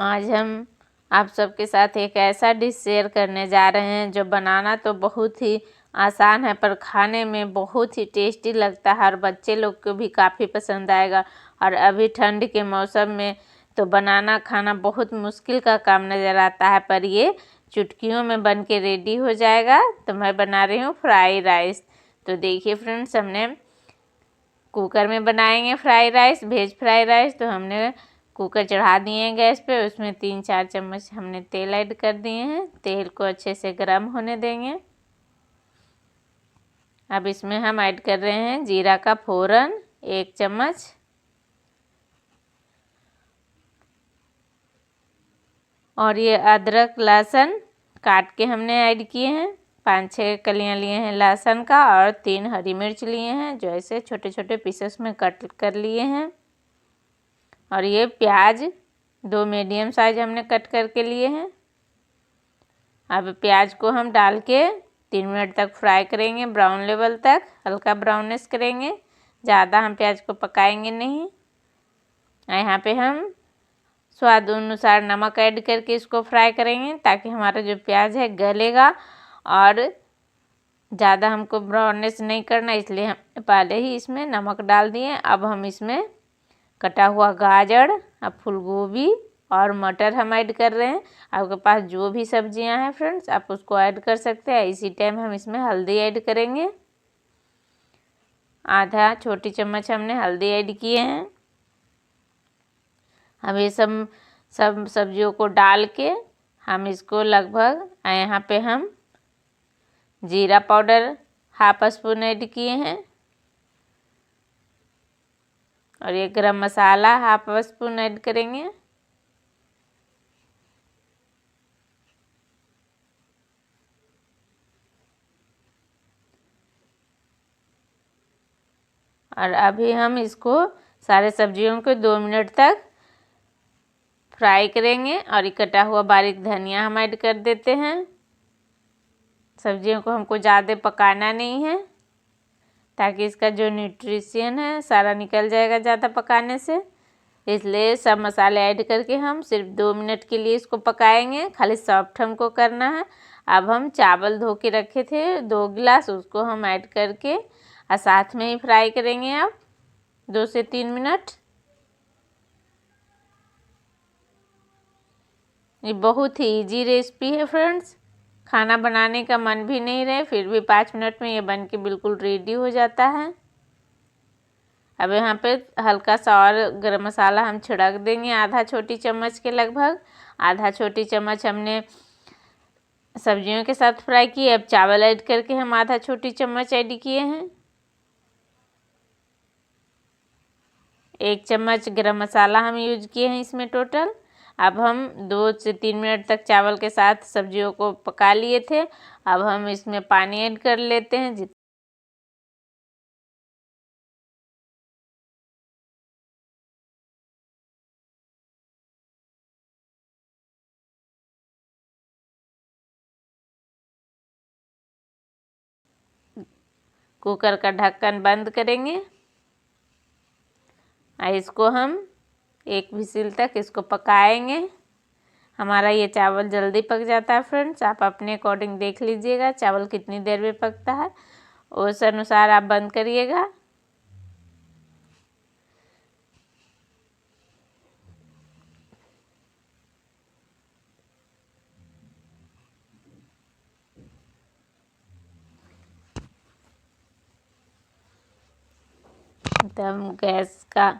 आज हम आप सबके साथ एक ऐसा डिश शेयर करने जा रहे हैं जो बनाना तो बहुत ही आसान है पर खाने में बहुत ही टेस्टी लगता है और बच्चे लोग को भी काफ़ी पसंद आएगा। और अभी ठंड के मौसम में तो बनाना खाना बहुत मुश्किल का काम नज़र आता है, पर ये चुटकियों में बन के रेडी हो जाएगा। तो मैं बना रही हूँ फ्राई राइस। तो देखिए फ्रेंड्स, हमने कुकर में बनाएंगे fry rice, veg fry rice. तो हमने कुकर चढ़ा दिए हैं गैस पे, उसमें 3-4 चम्मच हमने तेल ऐड कर दिए हैं। तेल को अच्छे से गर्म होने देंगे। अब इसमें हम ऐड कर रहे हैं जीरा का फोड़न 1 चम्मच, और ये अदरक लहसुन काट के हमने ऐड किए हैं। 5-6 कलियां लिए हैं लहसुन का और 3 हरी मिर्च लिए हैं जो ऐसे छोटे छोटे पीसेस में कट कर लिए हैं। और ये प्याज 2 मीडियम साइज हमने कट करके लिए हैं। अब प्याज को हम डाल के 3 मिनट तक फ्राई करेंगे, ब्राउन लेवल तक हल्का ब्राउनिश करेंगे। ज़्यादा हम प्याज को पकाएंगे नहीं। यहाँ पे हम स्वाद अनुसार नमक ऐड करके इसको फ्राई करेंगे ताकि हमारा जो प्याज है गलेगा। और ज़्यादा हमको ब्राउनिश नहीं करना, इसलिए हम पहले ही इसमें नमक डाल दिए। अब हम इसमें कटा हुआ गाजर, अब फूल गोभी और मटर हम ऐड कर रहे हैं। आपके पास जो भी सब्जियां हैं फ्रेंड्स, आप उसको ऐड कर सकते हैं। इसी टाइम हम इसमें हल्दी ऐड करेंगे। आधा छोटी चम्मच हमने हल्दी ऐड किए हैं। अब ये सब सब्जियों को डाल के हम इसको लगभग, यहाँ पे हम जीरा पाउडर 1/2 स्पून ऐड किए हैं और ये गरम मसाला 1/2 स्पून ऐड करेंगे। और अभी हम इसको सारे सब्जियों को 2 मिनट तक फ्राई करेंगे। और ये कटा हुआ बारीक धनिया हम ऐड कर देते हैं। सब्जियों को हमको ज़्यादा पकाना नहीं है ताकि इसका जो न्यूट्रिशन है सारा निकल जाएगा ज़्यादा पकाने से, इसलिए सब मसाले ऐड करके हम सिर्फ 2 मिनट के लिए इसको पकाएंगे। खाली सॉफ्ट हमको करना है। अब हम चावल धो के रखे थे 2 गिलास, उसको हम ऐड करके और साथ में ही फ्राई करेंगे अब 2 से 3 मिनट। ये बहुत ही इजी रेसिपी है फ्रेंड्स। खाना बनाने का मन भी नहीं रहे फिर भी 5 मिनट में ये बन के बिल्कुल रेडी हो जाता है। अब यहाँ पे हल्का सा और गरम मसाला हम छिड़क देंगे, आधा छोटी चम्मच के लगभग। आधा छोटी चम्मच हमने सब्जियों के साथ फ्राई किए। अब चावल ऐड करके हम आधा छोटी चम्मच ऐड किए हैं। 1 चम्मच गरम मसाला हम यूज किए हैं इसमें टोटल। अब हम 2 से 3 मिनट तक चावल के साथ सब्जियों को पका लिए थे। अब हम इसमें पानी ऐड कर लेते हैं। कुकर का ढक्कन बंद करेंगे और इसको हम 1 विसिल तक इसको पकाएंगे। हमारा ये चावल जल्दी पक जाता है फ्रेंड्स, आप अपने अकॉर्डिंग देख लीजिएगा चावल कितनी देर में पकता है, उस अनुसार आप बंद करिएगा। तो हम गैस का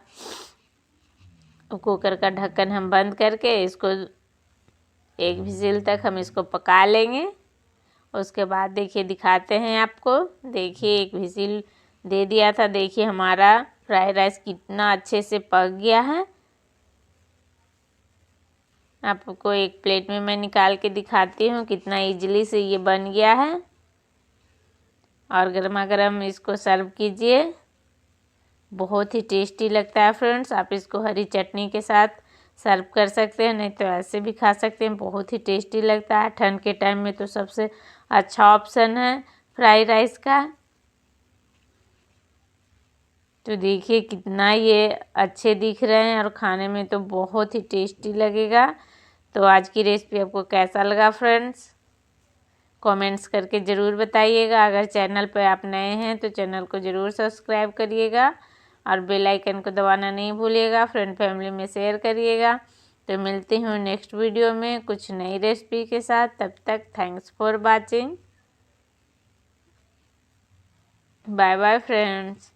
कुकर का ढक्कन हम बंद करके इसको 1 विसिल तक हम इसको पका लेंगे। उसके बाद देखिए दिखाते हैं आपको। देखिए 1 विसिल दे दिया था। देखिए हमारा फ्राइड राइस कितना अच्छे से पक गया है। आपको एक प्लेट में मैं निकाल के दिखाती हूँ कितना इजीली से ये बन गया है। और गर्मा गर्म इसको सर्व कीजिए, बहुत ही टेस्टी लगता है फ्रेंड्स। आप इसको हरी चटनी के साथ सर्व कर सकते हैं, नहीं तो ऐसे भी खा सकते हैं, बहुत ही टेस्टी लगता है। ठंड के टाइम में तो सबसे अच्छा ऑप्शन है फ्राई राइस का। तो देखिए कितना ये अच्छे दिख रहे हैं और खाने में तो बहुत ही टेस्टी लगेगा। तो आज की रेसिपी आपको कैसा लगा फ्रेंड्स, कमेंट्स करके ज़रूर बताइएगा। अगर चैनल पर आप नए हैं तो चैनल को ज़रूर सब्सक्राइब करिएगा और बेल आइकन को दबाना नहीं भूलिएगा। फ्रेंड फैमिली में शेयर करिएगा। तो मिलती हूँ नेक्स्ट वीडियो में कुछ नई रेसिपी के साथ। तब तक thanks for watching. Bye bye friends.